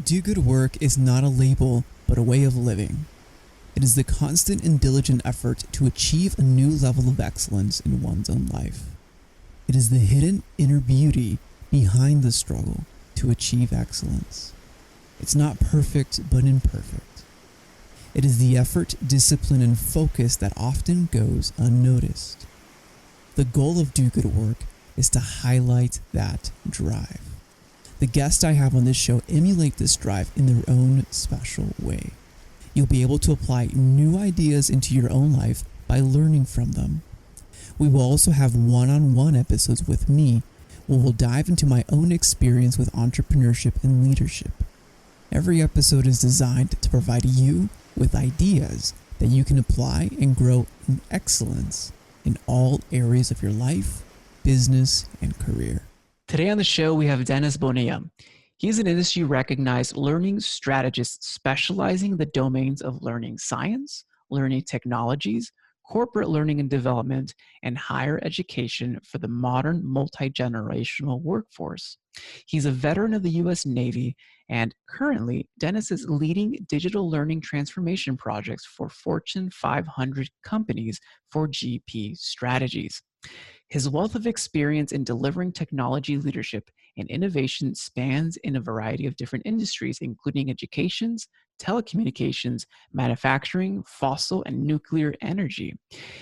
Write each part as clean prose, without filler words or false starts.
Do good work is not a label, but a way of living. It is the constant and diligent effort to achieve a new level of excellence in one's own life. It is the hidden inner beauty behind the struggle to achieve excellence. It's not perfect, but imperfect. It is the effort, discipline, and focus that often goes unnoticed. The goal of Do Good Work is to highlight that drive. The guests I have on this show emulate this drive in their own special way. You'll be able to apply new ideas into your own life by learning from them. We will also have one-on-one episodes with me where we'll dive into my own experience with entrepreneurship and leadership. Every episode is designed to provide you with ideas that you can apply and grow in excellence in all areas of your life, business, and career. Today on the show, we have Dennis Bonilla. He's an industry-recognized learning strategist specializing in the domains of learning science, learning technologies, corporate learning and development, and higher education for the modern multi-generational workforce. He's a veteran of the U.S. Navy, and currently, Dennis is leading digital learning transformation projects for Fortune 500 companies for GP Strategies. His wealth of experience in delivering technology leadership and innovation spans in a variety of different industries, including education, telecommunications, manufacturing, fossil, and nuclear energy.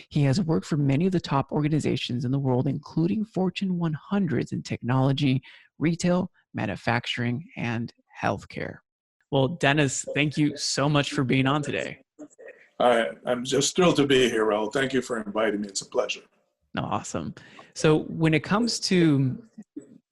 He has worked for many of the top organizations in the world, including Fortune 100s in technology, retail, manufacturing, and healthcare. Well, Dennis, thank you so much for being on today. I'm just thrilled to be here, Raul. Thank you for inviting me. It's a pleasure. Awesome. So when it comes to,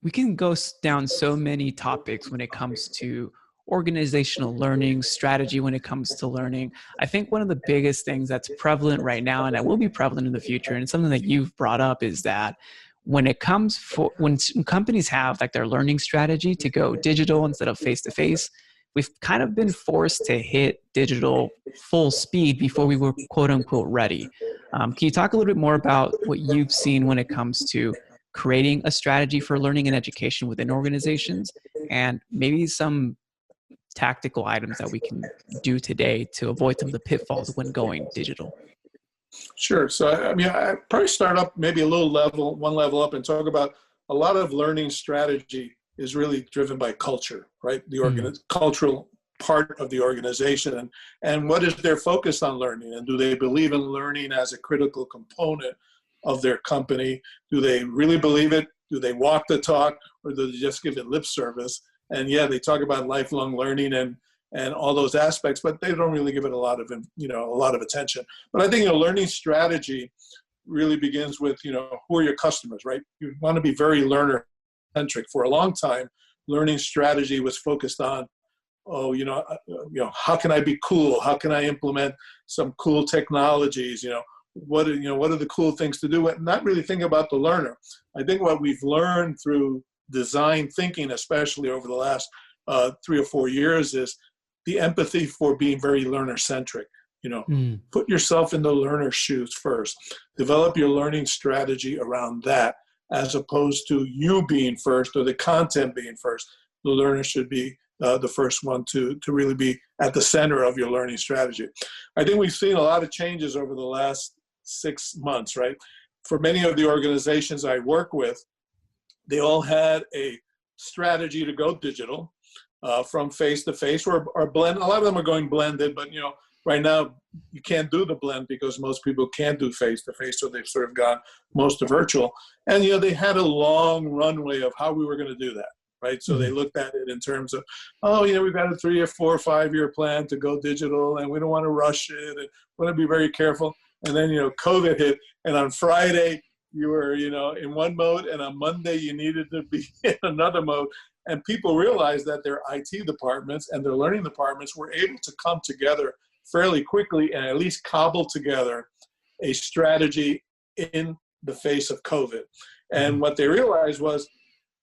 we can go down so many topics when it comes to organizational learning, strategy when it comes to learning. I think one of the biggest things that's prevalent right now, and that will be prevalent in the future, and something that you've brought up, is that when it comes when companies have like their learning strategy to go digital instead of face-to-face, we've kind of been forced to hit digital full speed before we were quote unquote ready. Can you talk a little bit more about what you've seen when it comes to creating a strategy for learning and education within organizations, and maybe some tactical items that we can do today to avoid some of the pitfalls when going digital? Sure. So, I probably start up maybe one level up and talk about a lot of learning strategy is really driven by culture, right? The cultural part of the organization and what is their focus on learning, and do they believe in learning as a critical component of their company? Do they really believe it? Do they walk the talk, or do they just give it lip service? And yeah, they talk about lifelong learning and all those aspects, but they don't really give it a lot of attention. But I think learning strategy really begins with who are your customers, right? You want to be very learner centric. For a long time, learning strategy was focused on, how can I be cool? How can I implement some cool technologies? What are the cool things to do? And not really think about the learner. I think what we've learned through design thinking, especially over the last 3 or 4 years, is the empathy for being very learner centric. Put yourself in the learner's shoes first. Develop your learning strategy around that, as opposed to you being first or the content being first. The learner should be the first one to really be at the center of your learning strategy. I think we've seen a lot of changes over the last 6 months, right? For many of the organizations I work with, they all had a strategy to go digital from face-to-face or blend. A lot of them are going blended, but right now you can't do the blend because most people can't do face-to-face, so they've sort of gone most to virtual. And they had a long runway of how we were going to do that, right? So they looked at it in terms of, we've got a 3 or 4 or 5 year plan to go digital, and we don't want to rush it, and we want to be very careful. And then COVID hit, and on Friday you were in one mode, and on Monday you needed to be in another mode. And people realized that their IT departments and their learning departments were able to come together fairly quickly and at least cobble together a strategy in the face of COVID. And what they realized was,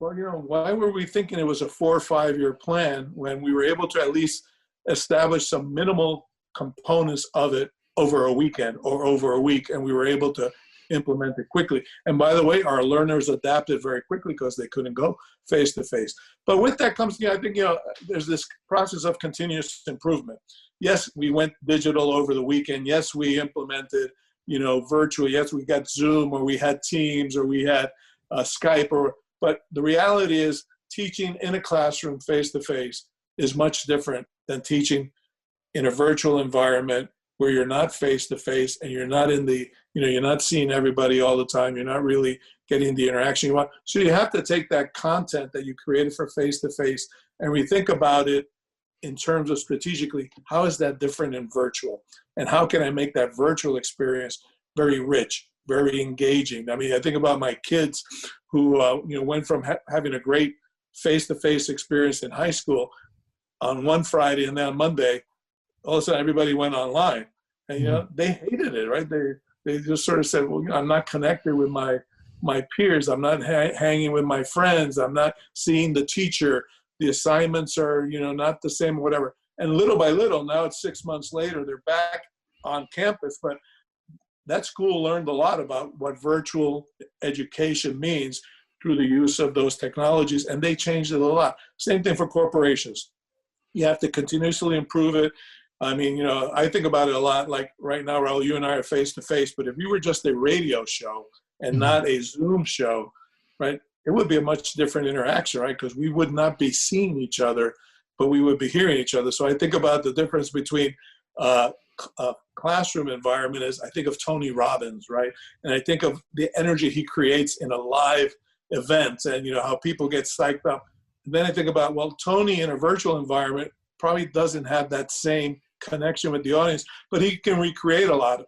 why were we thinking it was a 4 or 5 year plan when we were able to at least establish some minimal components of it over a weekend or over a week, and we were able to implemented quickly. And by the way, our learners adapted very quickly because they couldn't go face to face. But with that comes, I think, there's this process of continuous improvement. Yes, we went digital over the weekend. Yes, we implemented, virtual. Yes, we got Zoom, or we had Teams, or we had Skype, but the reality is teaching in a classroom face to face is much different than teaching in a virtual environment where you're not face to face and you're not you're not seeing everybody all the time. You're not really getting the interaction you want. So you have to take that content that you created for face to face and rethink about it in terms of strategically, how is that different in virtual? And how can I make that virtual experience very rich, very engaging? I mean, I think about my kids who went from having a great face-to-face experience in high school on one Friday, and then on Monday, all of a sudden everybody went online. And they hated it, right? They just sort of said, well, I'm not connected with my peers. I'm not hanging with my friends. I'm not seeing the teacher. The assignments are, not the same, whatever. And little by little, now it's 6 months later, they're back on campus. But that school learned a lot about what virtual education means through the use of those technologies, and they changed it a lot. Same thing for corporations. You have to continuously improve it. I mean, I think about it a lot. Like right now, Raul, you and I are face to face, but if you were just a radio show and not a Zoom show, right, it would be a much different interaction, right? Because we would not be seeing each other, but we would be hearing each other. So I think about the difference between a classroom environment is, I think of Tony Robbins, right? And I think of the energy he creates in a live event and, how people get psyched up. And then I think about, well, Tony in a virtual environment probably doesn't have that same connection with the audience, but he can recreate a lot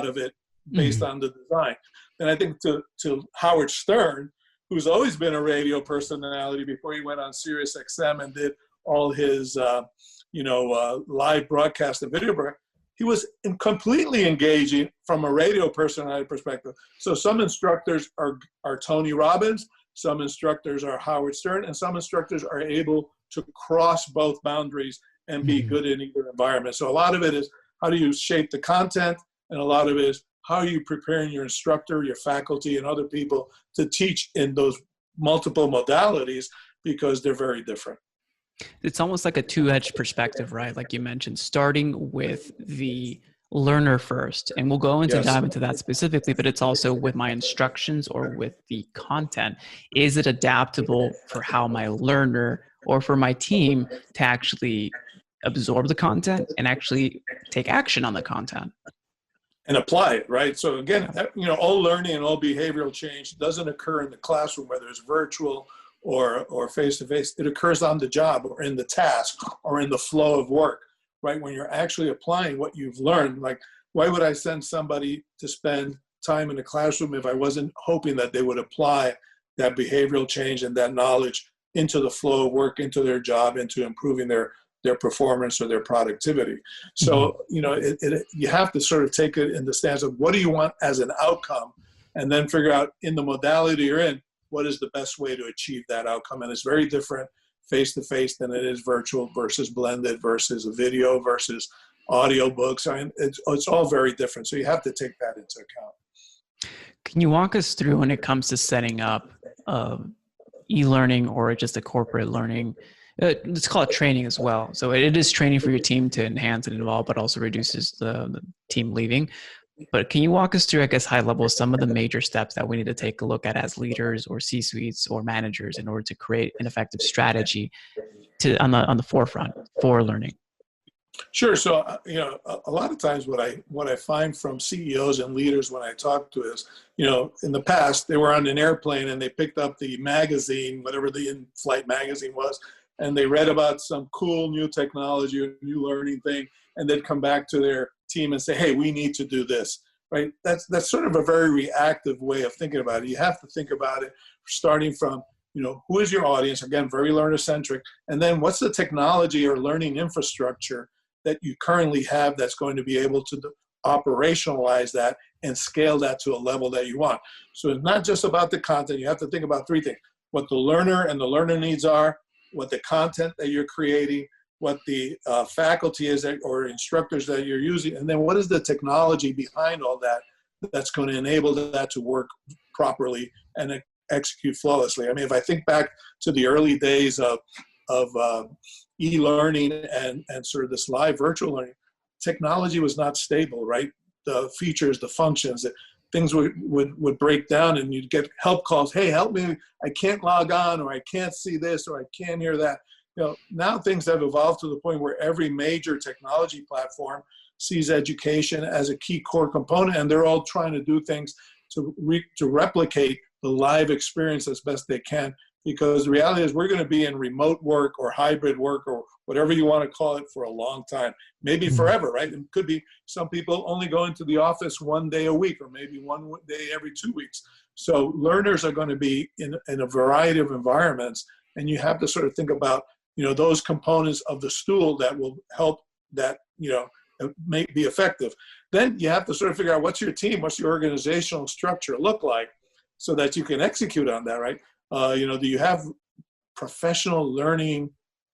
of it based on the design. And I think to Howard Stern, who's always been a radio personality before he went on Sirius XM and did all his, live broadcast and video broadcast, he was completely engaging from a radio personality perspective. So some instructors are Tony Robbins, some instructors are Howard Stern, and some instructors are able to cross both boundaries and be good in either environment. So a lot of it is how do you shape the content, and a lot of it is how are you preparing your instructor, your faculty, and other people to teach in those multiple modalities, because they're very different. It's almost like a two-edged perspective, right? Like you mentioned, starting with the learner first, and we'll go into dive into that specifically, but it's also with my instructions or with the content. Is it adaptable for how my learner or for my team to actually absorb the content and actually take action on the content? And apply it, right? So again, all learning and all behavioral change doesn't occur in the classroom, whether it's virtual or face-to-face. It occurs on the job or in the task or in the flow of work, right? When you're actually applying what you've learned. Like, why would I send somebody to spend time in the classroom if I wasn't hoping that they would apply that behavioral change and that knowledge into the flow of work, into their job, into improving their performance or their productivity? So, you have to sort of take it in the stance of what do you want as an outcome, and then figure out in the modality you're in, what is the best way to achieve that outcome. And it's very different face-to-face than it is virtual versus blended versus a video versus audio books. I mean, it's all very different. So you have to take that into account. Can you walk us through when it comes to setting up e-learning or just a corporate learning? Let's call it training as well. So it is training for your team to enhance and evolve, but also reduces the team leaving. But can you walk us through, I guess, high level, some of the major steps that we need to take a look at as leaders or C-suites or managers in order to create an effective strategy on the forefront for learning? Sure. So, a lot of times what I find from CEOs and leaders when I talk to is, in the past, they were on an airplane and they picked up the magazine, whatever the in-flight magazine was, and they read about some cool new technology or new learning thing, and they'd come back to their team and say, hey, we need to do this, right? That's sort of a very reactive way of thinking about it. You have to think about it starting from, who is your audience? Again, very learner-centric. And then what's the technology or learning infrastructure that you currently have that's going to be able to operationalize that and scale that to a level that you want? So it's not just about the content. You have to think about three things: what the learner and the learner needs are, what the content that you're creating, what the faculty is or instructors that you're using, and then what is the technology behind all that that's going to enable that to work properly and execute flawlessly. I mean, if I think back to the early days of e-learning and sort of this live virtual learning, technology was not stable, right? The features, the functions, things would break down, and you'd get help calls. Hey, help me! I can't log on, or I can't see this, or I can't hear that. You know, now things have evolved to the point where every major technology platform sees education as a key core component, and they're all trying to do things to replicate the live experience as best they can. Because the reality is we're going to be in remote work or hybrid work or whatever you want to call it for a long time, maybe forever, right? It could be some people only go into the office one day a week, or maybe one day every 2 weeks. So learners are going to be in a variety of environments, and you have to sort of think about, you know, those components of the stool that will help that, you know, make be effective. Then you have to sort of figure out what's your team, what's your organizational structure look like, so that you can execute on that, right? You know, do you have professional learning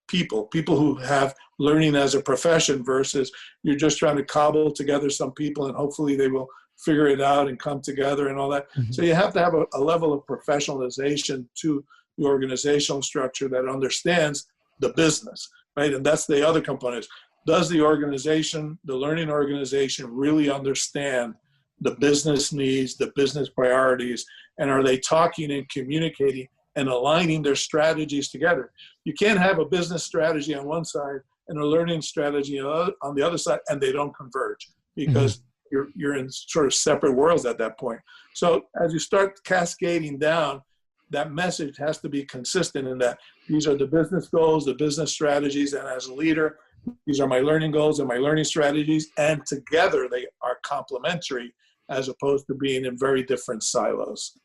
people who have learning as a profession versus you're just trying to cobble together some people and hopefully they will figure it out and come together and all that. Mm-hmm. So you have to have a level of professionalization to the organizational structure that understands the business, right? And that's the other component. Does the organization, the learning organization, really understand the business needs, the business priorities, and are they talking and communicating and aligning their strategies together? You can't have a business strategy on one side and a learning strategy on the other side, and they don't converge because you're in sort of separate worlds at that point. So as you start cascading down, that message has to be consistent in that these are the business goals, the business strategies, and as a leader, these are my learning goals and my learning strategies, and together they are complementary as opposed to being in very different silos.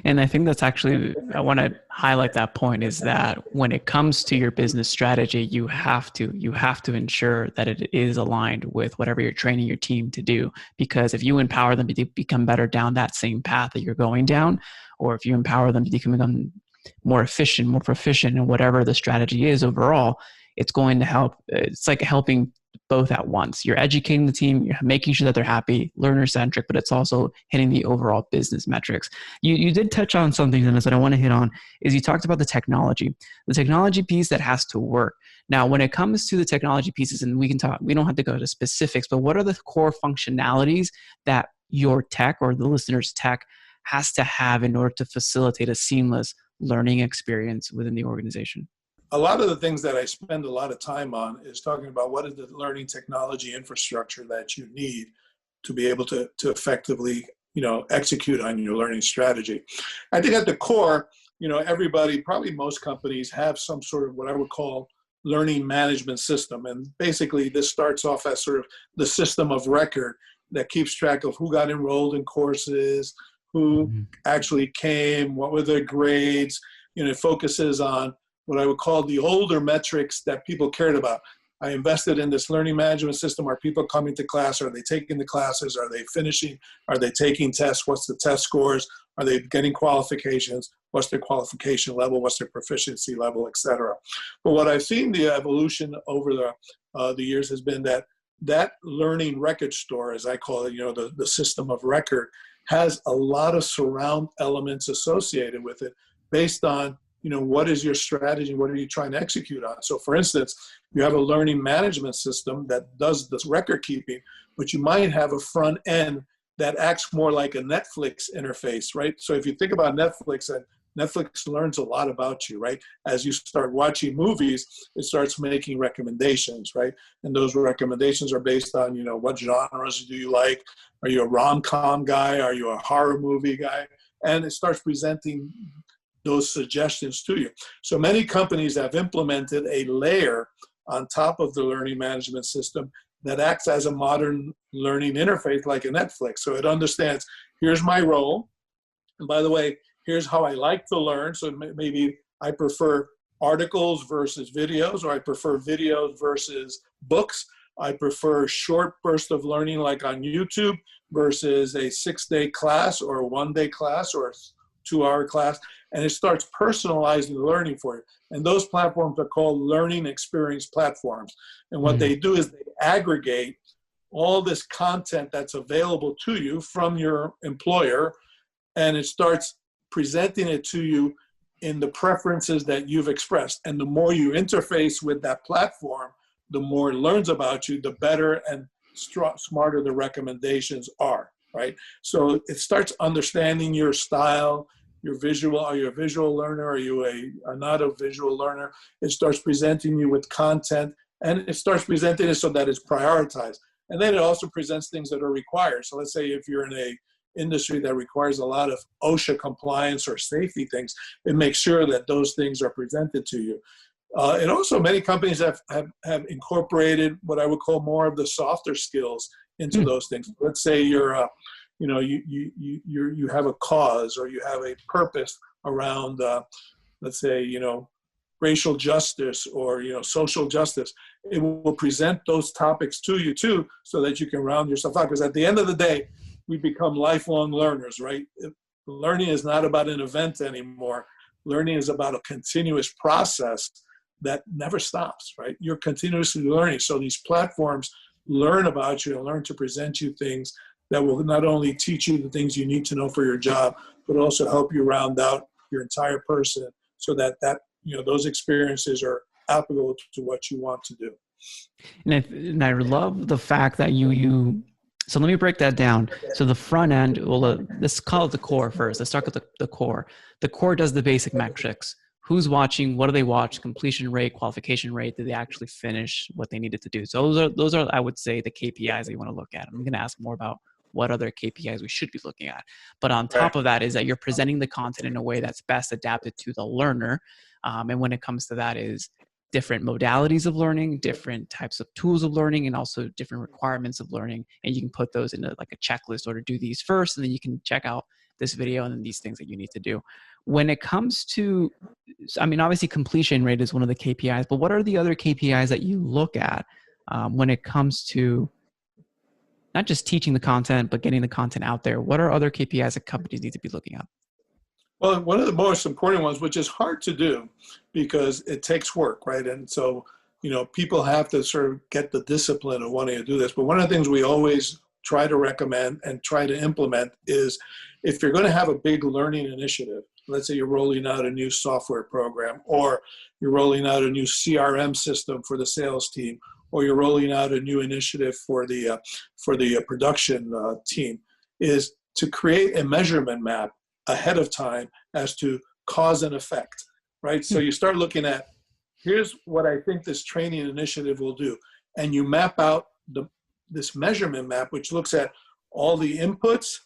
And I think that's actually, I want to highlight that point, is that when it comes to your business strategy, you have to ensure that it is aligned with whatever you're training your team to do. Because if you empower them to become better down that same path that you're going down, or if you empower them to become more efficient, more proficient in whatever the strategy is overall, it's going to help. It's like helping both at once. You're educating the team, you're making sure that they're happy, learner-centric, but it's also hitting the overall business metrics. You did touch on something that I want to hit on, is you talked about the technology piece that has to work. Now, when it comes to the technology pieces, and we don't have to go to specifics, but what are the core functionalities that your tech or the listener's tech has to have in order to facilitate a seamless learning experience within the organization? A lot of the things that I spend a lot of time on is talking about what is the learning technology infrastructure that you need to be able to effectively, you know, execute on your learning strategy. I think at the core, you know, everybody, probably most companies have some sort of what I would call learning management system. And basically this starts off as sort of the system of record that keeps track of who got enrolled in courses, who actually came, what were their grades. You know, it focuses on what I would call the older metrics that people cared about. I invested in this learning management system. Are people coming to class? Are they taking the classes? Are they finishing? Are they taking tests? What's the test scores? Are they getting qualifications? What's their qualification level? What's their proficiency level, et cetera? But what I've seen the evolution over the years has been that learning record store, as I call it, you know, the system of record, has a lot of surround elements associated with it based on, you know, what is your strategy? What are you trying to execute on? So for instance, you have a learning management system that does this record keeping, but you might have a front end that acts more like a Netflix interface, right? So if you think about Netflix, and Netflix learns a lot about you, right? As you start watching movies, it starts making recommendations, right? And those recommendations are based on, you know, what genres do you like? Are you a rom-com guy? Are you a horror movie guy? And it starts presenting those suggestions to you. So many companies have implemented a layer on top of the learning management system that acts as a modern learning interface like a Netflix. So it understands, here's my role. And by the way, here's how I like to learn. So maybe I prefer articles versus videos, or I prefer videos versus books. I prefer short bursts of learning like on YouTube versus a 6-day class or a 1-day class or a 2-hour class. And it starts personalizing the learning for you. And those platforms are called learning experience platforms. And what they do is they aggregate all this content that's available to you from your employer, and it starts presenting it to you in the preferences that you've expressed. And the more you interface with that platform, the more it learns about you, the better and smarter the recommendations are, right? So it starts understanding your style, your visual. Are you a visual learner? Are you not a visual learner? It starts presenting you with content, and it starts presenting it so that it's prioritized. And then it also presents things that are required. So let's say if you're in a industry that requires a lot of OSHA compliance or safety things, it makes sure that those things are presented to you. And also many companies have incorporated what I would call more of the softer skills into those things. Let's say you're you have a cause, or you have a purpose around, let's say, racial justice or, social justice. It will present those topics to you too, so that you can round yourself out. Because at the end of the day, we become lifelong learners, right? Learning is not about an event anymore. Learning is about a continuous process that never stops, right? You're continuously learning. So these platforms learn about you and learn to present you things that will not only teach you the things you need to know for your job, but also help you round out your entire person, so that those experiences are applicable to what you want to do. And I love the fact that you so let me break that down. So the front end, let's call it the core first. Let's start with the core. The core does the basic metrics. Who's watching? What do they watch? Completion rate, qualification rate. Did they actually finish what they needed to do? So those are I would say the KPIs that you want to look at. I'm going to ask more about what other KPIs we should be looking at. But on top of that is that you're presenting the content in a way that's best adapted to the learner. And when it comes to that is different modalities of learning, different types of tools of learning, and also different requirements of learning. And you can put those into like a checklist, or to do these first, and then you can check out this video and then these things that you need to do. When it comes to, obviously completion rate is one of the KPIs, but what are the other KPIs that you look at when it comes to not just teaching the content, but getting the content out there? What are other KPIs that companies need to be looking at? Well, one of the most important ones, which is hard to do because it takes work, right? And so, people have to sort of get the discipline of wanting to do this. But one of the things we always try to recommend and try to implement is, if you're going to have a big learning initiative, let's say you're rolling out a new software program, or you're rolling out a new CRM system for the sales team, or you're rolling out a new initiative for the production team, is to create a measurement map ahead of time as to cause and effect, right? So you start looking at, here's what I think this training initiative will do. And you map out this measurement map, which looks at all the inputs,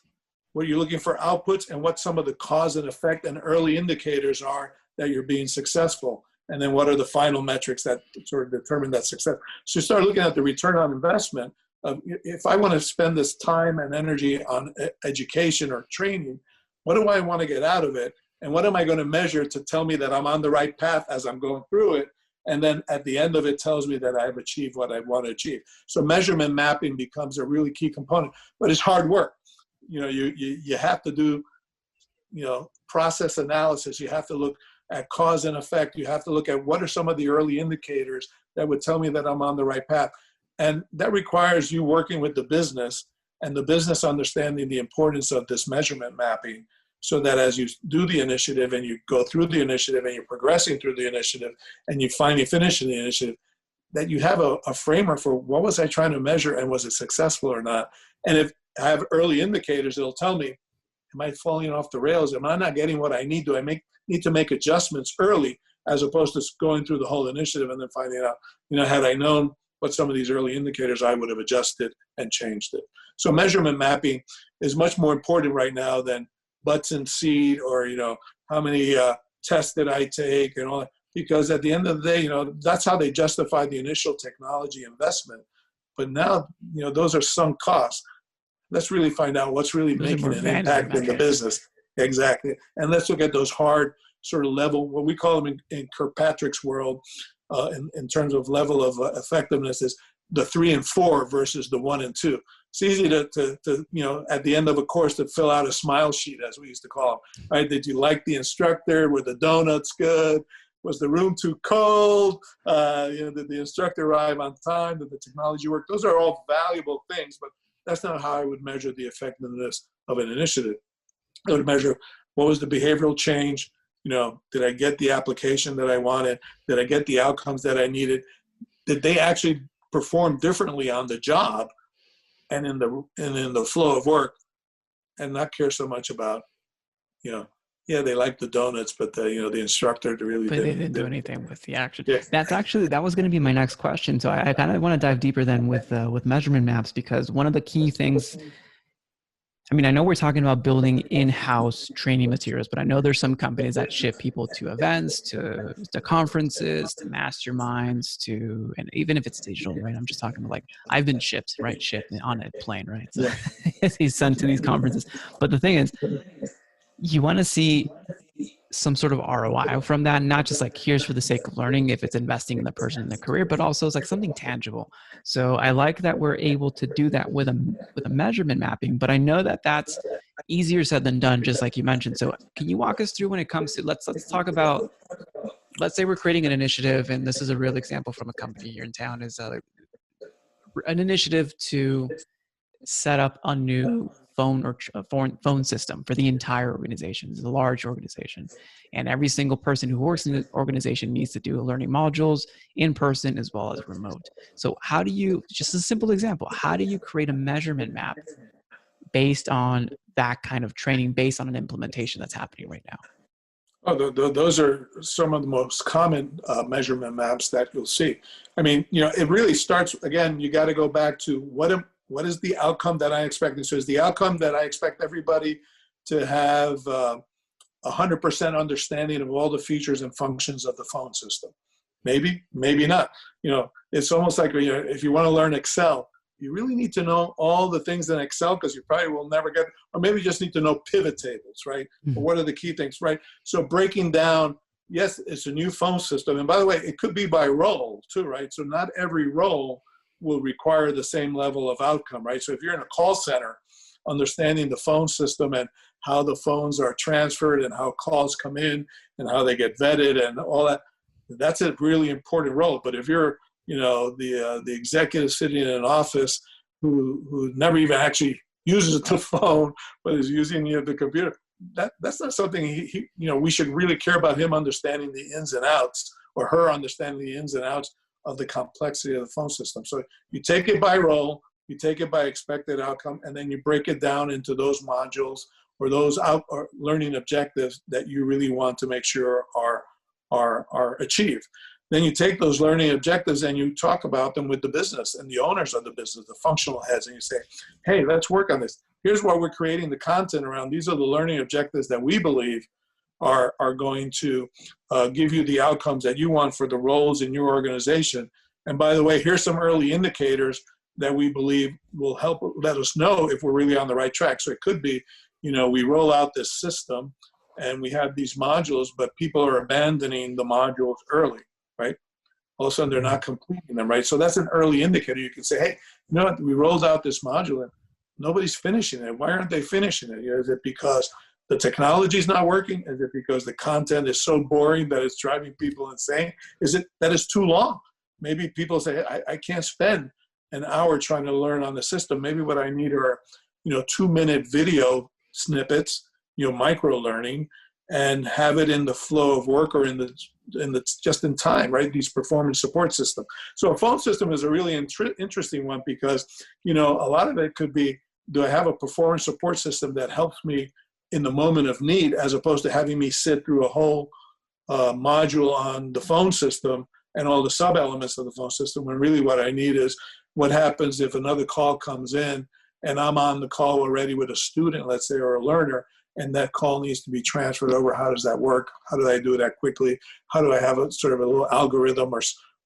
what you're looking for outputs, and what some of the cause and effect and early indicators are that you're being successful. And then what are the final metrics that sort of determine that success. So you start looking at the return on investment of, if I want to spend this time and energy on education or training, what do I want to get out of it? And what am I going to measure to tell me that I'm on the right path as I'm going through it? And then at the end of it tells me that I've achieved what I want to achieve. So measurement mapping becomes a really key component, but it's hard work. You have to do, process analysis. You have to look at cause and effect. You have to look at what are some of the early indicators that would tell me that I'm on the right path. And that requires you working with the business, and the business understanding the importance of this measurement mapping, so that as you do the initiative and you go through the initiative and you're progressing through the initiative and you finally finish the initiative, that you have a framework for what was I trying to measure and was it successful or not. And if I have early indicators, it'll tell me, am I falling off the rails? Am I not getting what I need? Do I need to make adjustments early, as opposed to going through the whole initiative and then finding out, had I known what some of these early indicators, I would have adjusted and changed it. So measurement mapping is much more important right now than butts and seat, or, how many tests did I take and all that. Because at the end of the day, that's how they justify the initial technology investment. But now, those are sunk costs. Let's really find out what's really making an impact in the business. Exactly. And let's look at those hard sort of level, what we call them in Kirkpatrick's world, in terms of level of effectiveness, is the 3 and 4 versus the 1 and 2. It's easy to at the end of a course, to fill out a smile sheet, as we used to call them, right? Did you like the instructor? Were the donuts good? Was the room too cold? Did the instructor arrive on time? Did the technology work? Those are all valuable things, but that's not how I would measure the effectiveness of an initiative. I would measure what was the behavioral change. Did I get the application that I wanted? Did I get the outcomes that I needed? Did they actually perform differently on the job and in the flow of work, and not care so much about, they liked the donuts, but the instructor really but didn't. They didn't do anything with the action. Yeah. That was going to be my next question. So I kind of want to dive deeper then with measurement maps, because one of the key things, I know we're talking about building in-house training materials, but I know there's some companies that ship people to events, to conferences, to masterminds, and even if it's digital, right? I'm just talking about I've been shipped on a plane, right? So he's sent to these conferences. But the thing is, you want to see some sort of ROI from that, not just here's for the sake of learning if it's investing in the person in their career, but also it's something tangible. So I like that we're able to do that with a measurement mapping, but I know that that's easier said than done, just like you mentioned. So can you walk us through when it comes to, let's talk about, let's say we're creating an initiative, and this is a real example from a company here in town, is an initiative to set up a new phone system for the entire organization. It's a large organization, and every single person who works in the organization needs to do learning modules in person as well as remote. So how do you, just a simple example, how do you create a measurement map based on that kind of training, based on an implementation that's happening right now? Oh, those are some of the most common measurement maps that you'll see. It really starts, again, you got to go back to what is the outcome that I expect? So is the outcome that I expect everybody to have 100% understanding of all the features and functions of the phone system? Maybe, maybe not. It's almost like if you want to learn Excel, you really need to know all the things in Excel, because you probably will never get, or maybe you just need to know pivot tables, right? Mm-hmm. Or what are the key things, right? So breaking down, yes, it's a new phone system. And by the way, it could be by role too, right? So not every role will require the same level of outcome, right? So if you're in a call center, understanding the phone system and how the phones are transferred and how calls come in and how they get vetted and all that, that's a really important role. But if you're, the executive sitting in an office who never even actually uses the phone, but is using the computer, that's not something we should really care about him understanding the ins and outs, or her understanding the ins and outs of the complexity of the phone system. So you take it by role, you take it by expected outcome, and then you break it down into those modules or those or learning objectives that you really want to make sure are achieved. Then you take those learning objectives and you talk about them with the business and the owners of the business, the functional heads, and you say, hey, let's work on this. Here's why we're creating the content around. These are the learning objectives that we believe are going to give you the outcomes that you want for the roles in your organization. And by the way, here's some early indicators that we believe will help let us know if we're really on the right track. So it could be, we roll out this system and we have these modules, but people are abandoning the modules early, right? All of a sudden they're not completing them, right? So that's an early indicator. You can say, hey, you know what, we rolled out this module and nobody's finishing it. Why aren't they finishing it? Is it because the technology is not working? Is it because the content is so boring that it's driving people insane? Is it that it's too long? Maybe people say, I can't spend an hour trying to learn on the system. Maybe what I need are, 2-minute video snippets, micro learning, and have it in the flow of work or in the just in time, right? These performance support system. So a phone system is a really interesting one because, a lot of it could be, do I have a performance support system that helps me in the moment of need, as opposed to having me sit through a whole module on the phone system and all the sub-elements of the phone system, when really what I need is what happens if another call comes in and I'm on the call already with a student, let's say, or a learner, and that call needs to be transferred over. How does that work? How do I do that quickly? How do I have a sort of a little algorithm or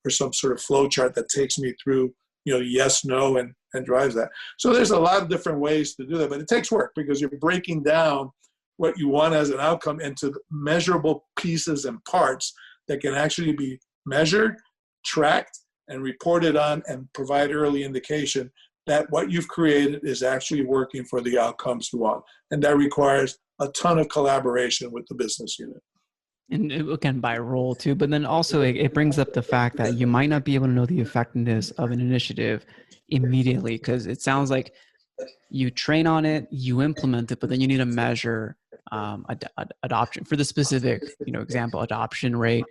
some sort of flow chart that takes me through, yes, no, and drives that. So there's a lot of different ways to do that, but it takes work because you're breaking down what you want as an outcome into measurable pieces and parts that can actually be measured, tracked, and reported on, and provide early indication that what you've created is actually working for the outcomes you want. And that requires a ton of collaboration with the business unit. And again, by role too, but then also it brings up the fact that you might not be able to know the effectiveness of an initiative immediately, because it sounds like you train on it, you implement it, but then you need to measure adoption for the specific, example, adoption rate,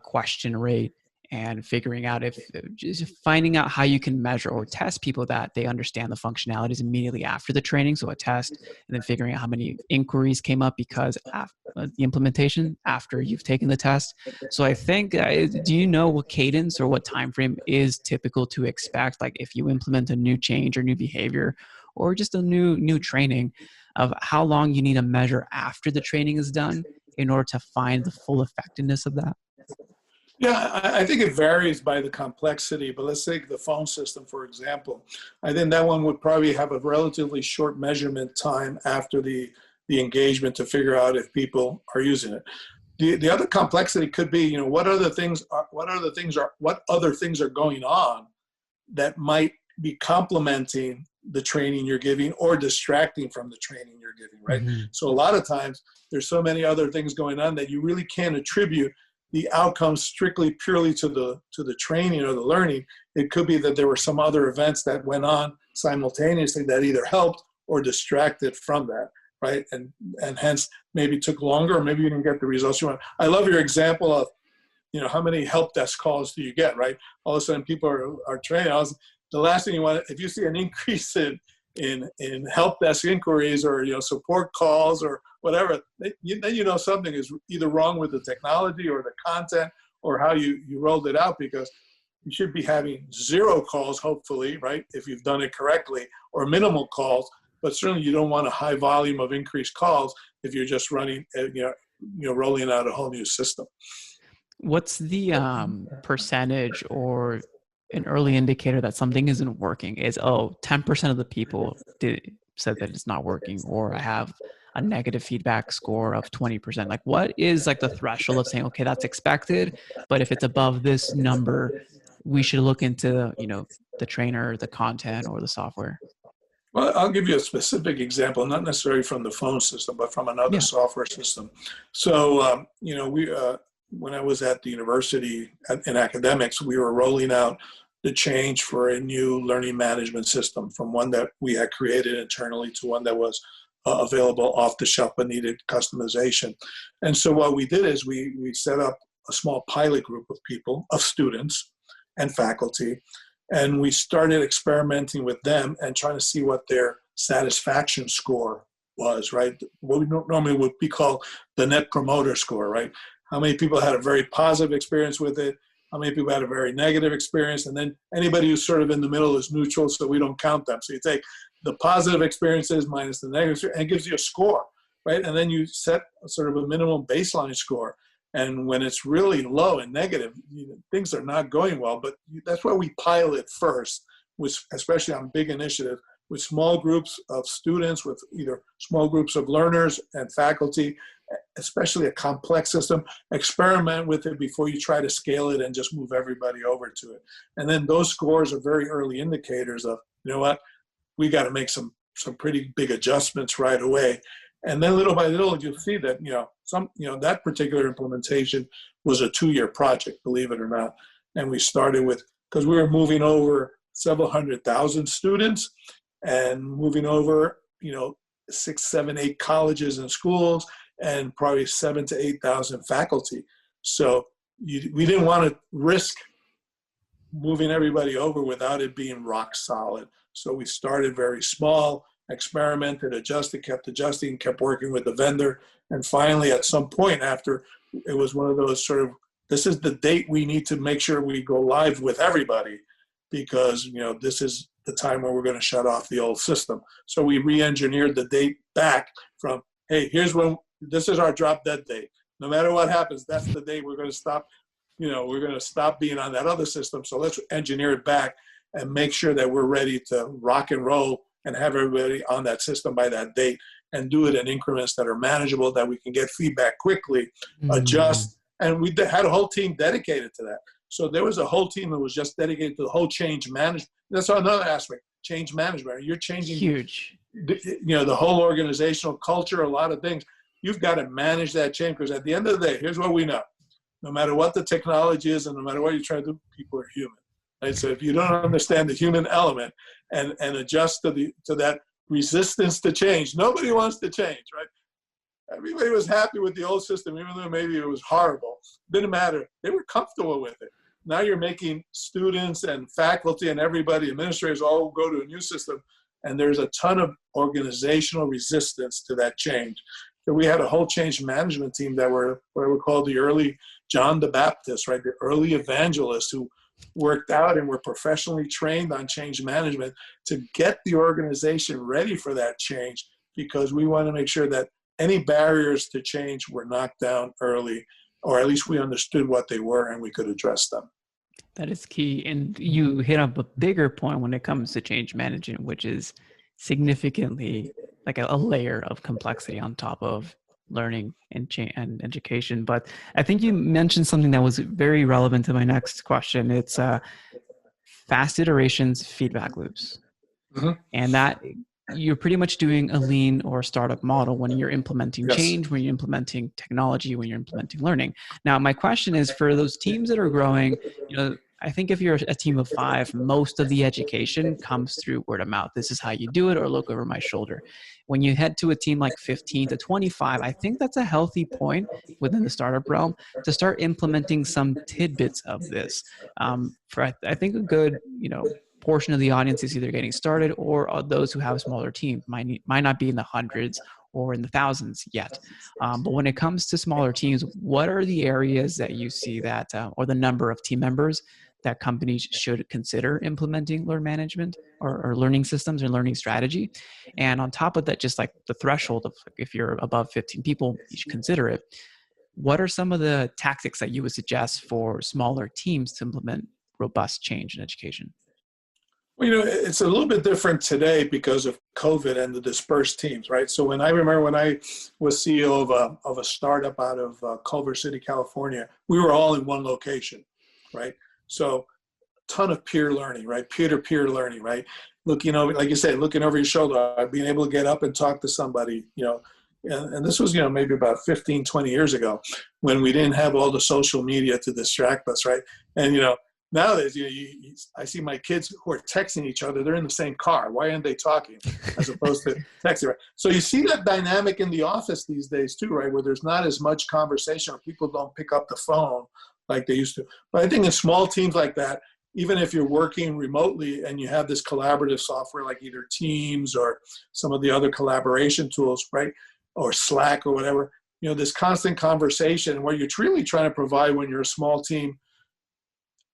question rate, and figuring out if just finding out how you can measure or test people that they understand the functionalities immediately after the training. So a test, and then figuring out how many inquiries came up because after the implementation after you've taken the test. So I think, do you know what cadence or what time frame is typical to expect? Like if you implement a new change or new behavior, or just a new training, of how long you need to measure after the training is done in order to find the full effectiveness of that? Yeah, I think it varies by the complexity, but let's take the phone system, for example. I think that one would probably have a relatively short measurement time after the engagement to figure out if people are using it. The other complexity could be, what other things are going on that might be complementing the training you're giving or distracting from the training you're giving, right? Mm-hmm. So a lot of times there's so many other things going on that you really can't attribute the outcomes strictly purely to the training or the learning. It could be that there were some other events that went on simultaneously that either helped or distracted from that, right? And hence maybe took longer, or maybe you didn't get the results you want. I love your example of, how many help desk calls do you get, right? All of a sudden people are training. The last thing you want, if you see an increase in help desk inquiries or support calls or whatever, then something is either wrong with the technology or the content or how you rolled it out, because you should be having 0 calls, hopefully, right, if you've done it correctly, or minimal calls. But certainly you don't want a high volume of increased calls if you're just running, rolling out a whole new system. What's the percentage or an early indicator that something isn't working? Is 10% of the people said that it's not working, or I have a negative feedback score of 20%. Like what is like the threshold of saying, okay, that's expected, but if it's above this number, we should look into, the trainer, the content, or the software? Well, I'll give you a specific example, not necessarily from the phone system, but from another software system. So, when I was at the university in academics, we were rolling out the change for a new learning management system, from one that we had created internally to one that was available off the shelf but needed customization. And so what we did is we set up a small pilot group of people, of students and faculty, and we started experimenting with them and trying to see what their satisfaction score was, right? What we normally would be called the Net Promoter Score, right? How many people had a very positive experience with it? How many people had a very negative experience? And then anybody who's sort of in the middle is neutral, so we don't count them. So you take the positive experiences minus the negative, and it gives you a score, right? And then you set sort of a minimum baseline score. And when it's really low and negative, things are not going well. But that's why we pilot first, especially on big initiatives, with small groups of students, with either small groups of learners and faculty, especially a complex system. Experiment with it before you try to scale it and just move everybody over to it. And then those scores are very early indicators of, we got to make some pretty big adjustments right away. And then little by little, you'll see that, that particular implementation was a 2-year project, believe it or not. And we started with, because we were moving over several 100,000 students and moving over, 6, 7, 8 colleges and schools, and probably 7,000 to 8,000 faculty. So we didn't want to risk moving everybody over without it being rock solid. So we started very small, experimented, adjusted, kept working with the vendor. And finally, at some point after, it was one of those sort of, this is the date we need to make sure we go live with everybody, because, this is the time where we're going to shut off the old system. So we re-engineered the date back from, hey, this is our drop dead date. No matter what happens, that's the date we're going to stop. We're going to stop being on that other system. So let's engineer it back and make sure that we're ready to rock and roll and have everybody on that system by that date, and do it in increments that are manageable, that we can get feedback quickly, adjust. And we had a whole team dedicated to that. So there was a whole team that was just dedicated to the whole change management. That's another aspect, change management. You're changing huge, the whole organizational culture, a lot of things. you've got to manage that change, because at the end of the day, here's what we know. No matter what the technology is and no matter what you try to do, people are human. Right? So if you don't understand the human element and adjust to that resistance to change, nobody wants to change, right? Everybody was happy with the old system, even though maybe it was horrible. Didn't matter. They were comfortable with it. Now you're making students and faculty and everybody, administrators, all go to a new system, and there's a ton of organizational resistance to that change. So we had a whole change management team that were what we call the early John the Baptist, right? The early evangelists who worked out and were professionally trained on change management to get the organization ready for that change, because we want to make sure that any barriers to change were knocked down early, or at least we understood what they were and we could address them. That is key. And you hit up a bigger point when it comes to change management, which is significantly like a layer of complexity on top of learning and education. But I think you mentioned something that was very relevant to my next question. It's fast iterations, feedback loops. Mm-hmm. And that you're pretty much doing a lean or startup model when you're implementing change, when you're implementing technology, when you're implementing learning. Now, my question is for those teams that are growing, I think if you're a team of 5, most of the education comes through word of mouth. This is how you do it, or look over my shoulder. When you head to a team like 15 to 25, I think that's a healthy point within the startup realm to start implementing some tidbits of this. I think a good, portion of the audience is either getting started, or those who have a smaller team might not be in the hundreds or in the thousands yet. But when it comes to smaller teams, what are the areas that you see that, or the number of team members that companies should consider implementing learn management or learning systems or learning strategy? And on top of that, just like the threshold of if you're above 15 people, you should consider it. What are some of the tactics that you would suggest for smaller teams to implement robust change in education? Well, it's a little bit different today because of COVID and the dispersed teams, right? So when I was CEO of a startup out of Culver City, California, we were all in one location, right? So a ton of peer learning, right? Peer-to-peer learning, right? Look, like you said, looking over your shoulder, being able to get up and talk to somebody, and this was, maybe about 15, 20 years ago when we didn't have all the social media to distract us, right? And, nowadays, I see my kids who are texting each other. They're in the same car. Why aren't they talking as opposed to texting? Right? So you see that dynamic in the office these days too, right? Where there's not as much conversation, or people don't pick up the phone like they used to. But I think in small teams like that, even if you're working remotely and you have this collaborative software like either Teams or some of the other collaboration tools, right? Or Slack or whatever, this constant conversation where you're really trying to provide, when you're a small team,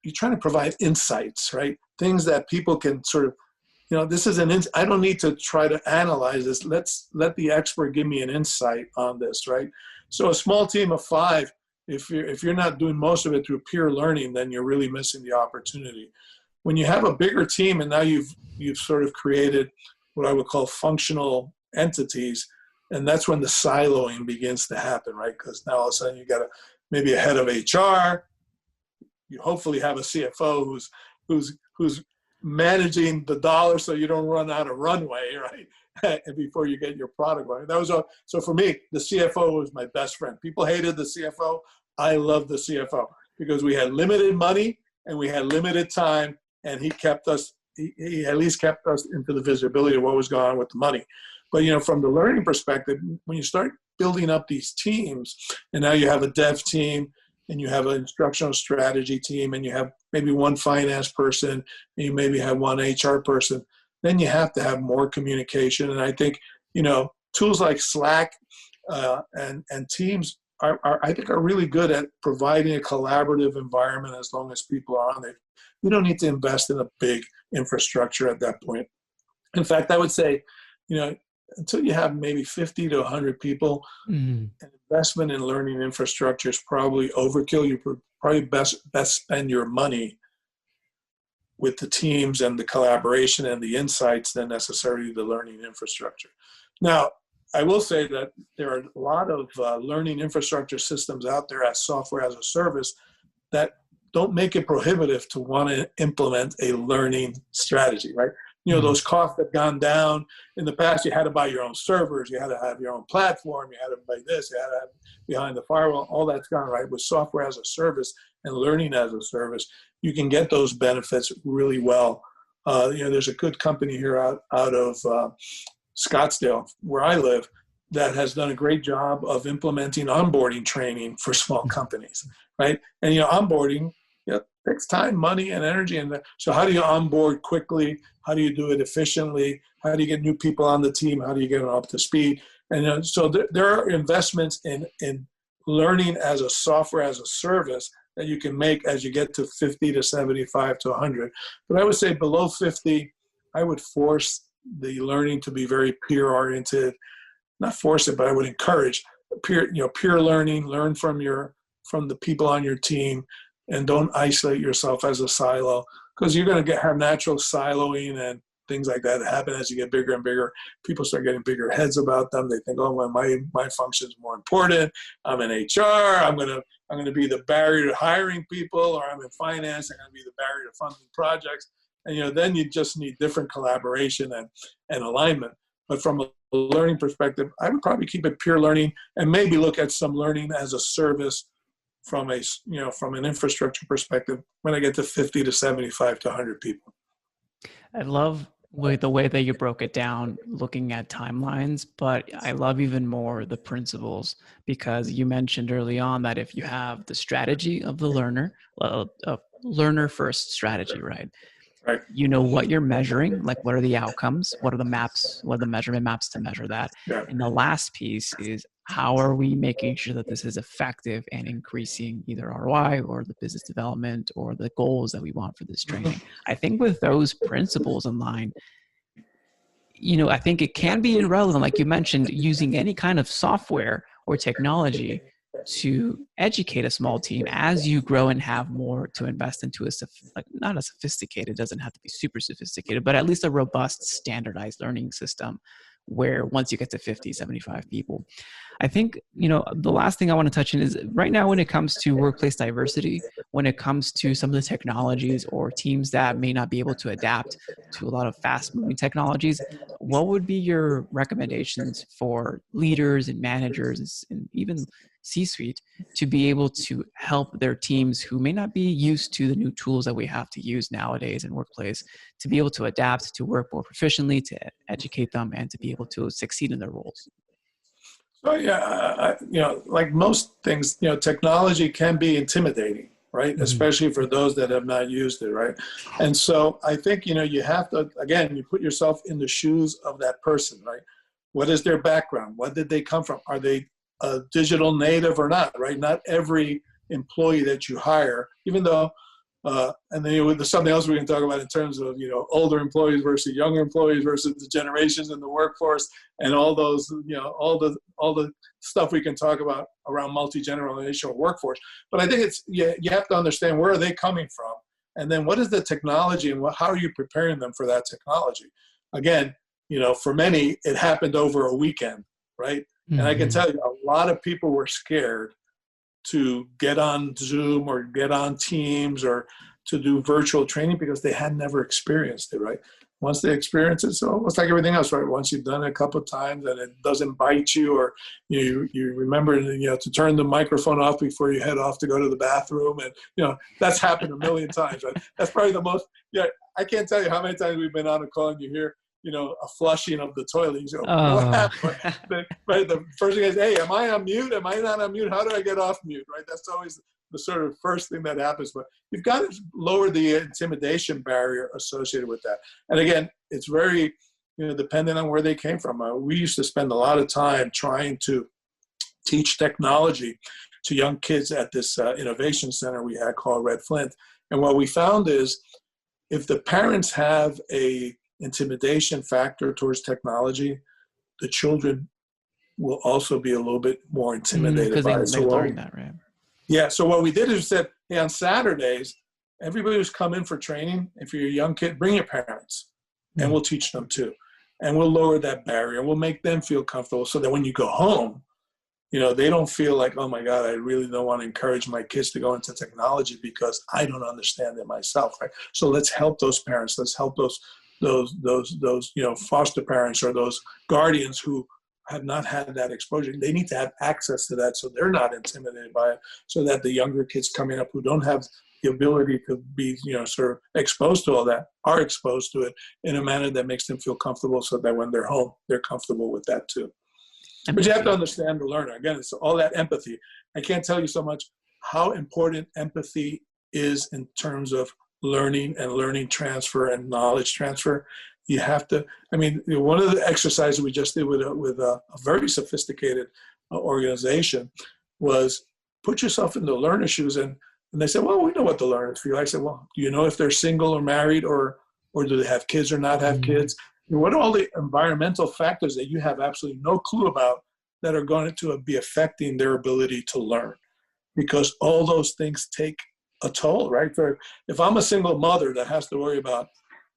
you're trying to provide insights, right? Things that people can sort of, this is I don't need to try to analyze this. Let the expert give me an insight on this, right? So a small team of 5, if you're not doing most of it through peer learning, then you're really missing the opportunity. When you have a bigger team and now you've sort of created what I would call functional entities, and that's when the siloing begins to happen, right? Because now all of a sudden you got maybe a head of HR. You hopefully have a CFO who's managing the dollar so you don't run out of runway, right? And before you get your product line. That was all. So for me, the CFO was my best friend. People hated the CFO. I loved the CFO because we had limited money and we had limited time, and he kept us. He at least kept us into the visibility of what was going on with the money. But from the learning perspective, when you start building up these teams, and now you have a dev team, and you have an instructional strategy team, and you have maybe one finance person, and you maybe have one HR person, then you have to have more communication. And I think, tools like Slack and Teams I think are really good at providing a collaborative environment as long as people are on it. You don't need to invest in a big infrastructure at that point. In fact, I would say, until you have maybe 50 to 100 people, an investment in learning infrastructure is probably overkill. You probably best spend your money with the teams and the collaboration and the insights than necessarily the learning infrastructure. Now, I will say that there are a lot of learning infrastructure systems out there as software as a service that don't make it prohibitive to want to implement a learning strategy, right? those costs have gone down. In the past, you had to buy your own servers, you had to have your own platform, you had to buy this, you had to have behind the firewall. All that's gone, right? With software as a service and learning as a service, you can get those benefits really well. There's a good company here out of Scottsdale, where I live, that has done a great job of implementing onboarding training for small companies, right? And onboarding takes time, money, and energy. And so how do you onboard quickly? How do you do it efficiently? How do you get new people on the team? How do you get them up to speed? And so there are investments in learning as a software as a service that you can make as you get to 50 to 75 to 100. But I would say below 50, I would force the learning to be very peer-oriented. Not force it, but I would encourage peer learning. Learn from the people on your team, and don't isolate yourself as a silo, because you're going to have natural siloing and things like that happen as you get bigger and bigger. People start getting bigger heads about them. They think, oh, well, my function is more important. I'm in HR. I'm going to be the barrier to hiring people, or I'm in finance. I'm going to be the barrier to funding projects. And then you just need different collaboration and alignment. But from a learning perspective, I would probably keep it pure learning, and maybe look at some learning as a service from an infrastructure perspective when I get to 50 to 75 to 100 people. I love the way that you broke it down, looking at timelines, but I love even more the principles, because you mentioned early on that if you have the strategy of the learner, a learner first strategy, right? Right. You know what you're measuring, like what are the outcomes, what are the maps, what are the measurement maps to measure that. Yeah. And the last piece is, how are we making sure that this is effective and increasing either ROI or the business development or the goals that we want for this training. I think with those principles in line, I think it can be irrelevant, like you mentioned, using any kind of software or technology to educate a small team as you grow and have more to invest into not a sophisticated, doesn't have to be super sophisticated, but at least a robust standardized learning system where once you get to 50, 75 people. I think, the last thing I want to touch on is right now when it comes to workplace diversity, when it comes to some of the technologies or teams that may not be able to adapt to a lot of fast moving technologies, what would be your recommendations for leaders and managers and even C-suite to be able to help their teams who may not be used to the new tools that we have to use nowadays in workplace, to be able to adapt, to work more proficiently, to educate them, and to be able to succeed in their roles? So like most things, technology can be intimidating, right? Mm-hmm. Especially for those that have not used it, right? And so I think, you have to, again, you put yourself in the shoes of that person, right? What is their background? What did they come from? Are they a digital native or not, right? Not every employee that you hire, even though, and then there's something else we can talk about in terms of, older employees versus younger employees versus the generations in the workforce, and all those, all the stuff we can talk about around multi-generational workforce. But I think it's, you have to understand, where are they coming from? And then what is the technology, and how are you preparing them for that technology? Again, for many, it happened over a weekend, right? Mm-hmm. And I can tell you, a lot of people were scared to get on Zoom or get on Teams or to do virtual training because they had never experienced it, right? Once they experience it, so it's like everything else, right? Once you've done it a couple of times and it doesn't bite you, or you remember, to turn the microphone off before you head off to go to the bathroom, and that's happened a million times, right? That's probably the most. I can't tell you how many times we've been on a call and you hear, a flushing of the toilet. You go, what happened? Right? The first thing is, hey, am I on mute? Am I not on mute? How do I get off mute? Right? That's always the sort of first thing that happens. But you've got to lower the intimidation barrier associated with that. And again, it's very, dependent on where they came from. We used to spend a lot of time trying to teach technology to young kids at this innovation center we had called Red Flint. And what we found is, if the parents have a intimidation factor towards technology, the children will also be a little bit more intimidated by it. They learn that, right? Yeah. So what we did is we said, hey, on Saturdays, everybody who's come in for training, if you're a young kid, bring your parents, and we'll teach them too. And we'll lower that barrier. We'll make them feel comfortable so that when you go home, they don't feel like, oh my God, I really don't want to encourage my kids to go into technology because I don't understand it myself, right? So let's help those parents. Let's help those foster parents or those guardians who have not had that exposure. They need to have access to that so they're not intimidated by it, so that the younger kids coming up who don't have the ability to be, sort of exposed to all that are exposed to it in a manner that makes them feel comfortable, so that when they're home, they're comfortable with that too. But you have to understand the learner. Again, it's all that empathy. I can't tell you so much how important empathy is in terms of learning and learning transfer and knowledge transfer. You have to, one of the exercises we just did with a very sophisticated organization was put yourself in the learner's shoes. And they said, well, we know what the learners feel. I said, well, do you know if they're single or married, or do they have kids or not have kids? And what are all the environmental factors that you have absolutely no clue about that are going to be affecting their ability to learn? Because all those things take a toll, right? If I'm a single mother that has to worry about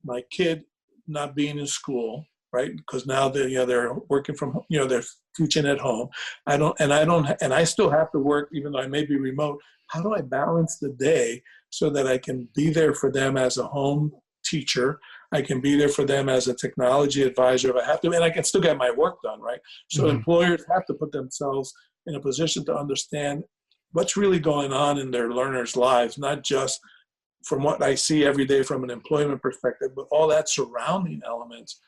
my kid not being in school, right? Because now they're working from, they're teaching at home. I still have to work, even though I may be remote. How do I balance the day so that I can be there for them as a home teacher? I can be there for them as a technology advisor if I have to, and I can still get my work done, right? So employers have to put themselves in a position to understand what's really going on in their learners' lives, not just from what I see every day from an employment perspective, but all that surrounding elements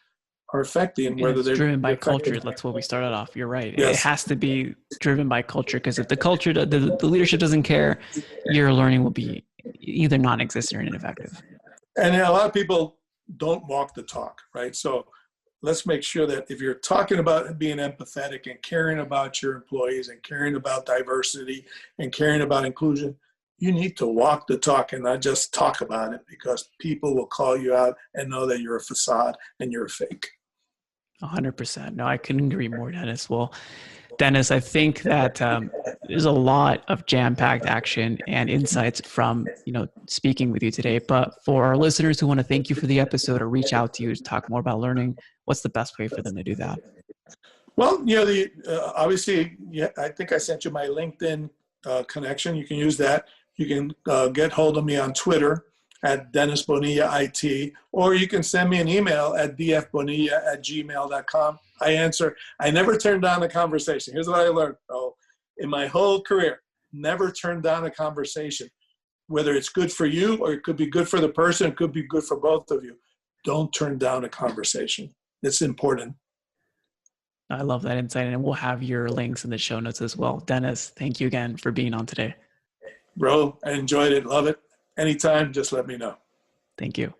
are affecting whether they're driven by culture. That's what we started off. You're right. Yes. It has to be driven by culture, because if the culture, the leadership doesn't care, your learning will be either non-existent or ineffective. And a lot of people don't walk the talk, right? So let's make sure that if you're talking about being empathetic and caring about your employees and caring about diversity and caring about inclusion, you need to walk the talk and not just talk about it, because people will call you out and know that you're a facade and you're a fake. 100%. No, I couldn't agree more, Dennis. Well, Dennis, I think that there's a lot of jam-packed action and insights from, speaking with you today. But for our listeners who want to thank you for the episode or reach out to you to talk more about learning, what's the best way for them to do that? Well, obviously, I think I sent you my LinkedIn connection. You can use that. You can get hold of me on Twitter at Dennis Bonilla IT, or you can send me an email at dfbonilla@gmail.com. I answer. I never turn down a conversation. Here's what I learned, in my whole career: never turn down a conversation, whether it's good for you or it could be good for the person. It could be good for both of you. Don't turn down a conversation. It's important. I love that insight, and we'll have your links in the show notes as well. Dennis, thank you again for being on today. Bro, I enjoyed it. Love it. Anytime, just let me know. Thank you.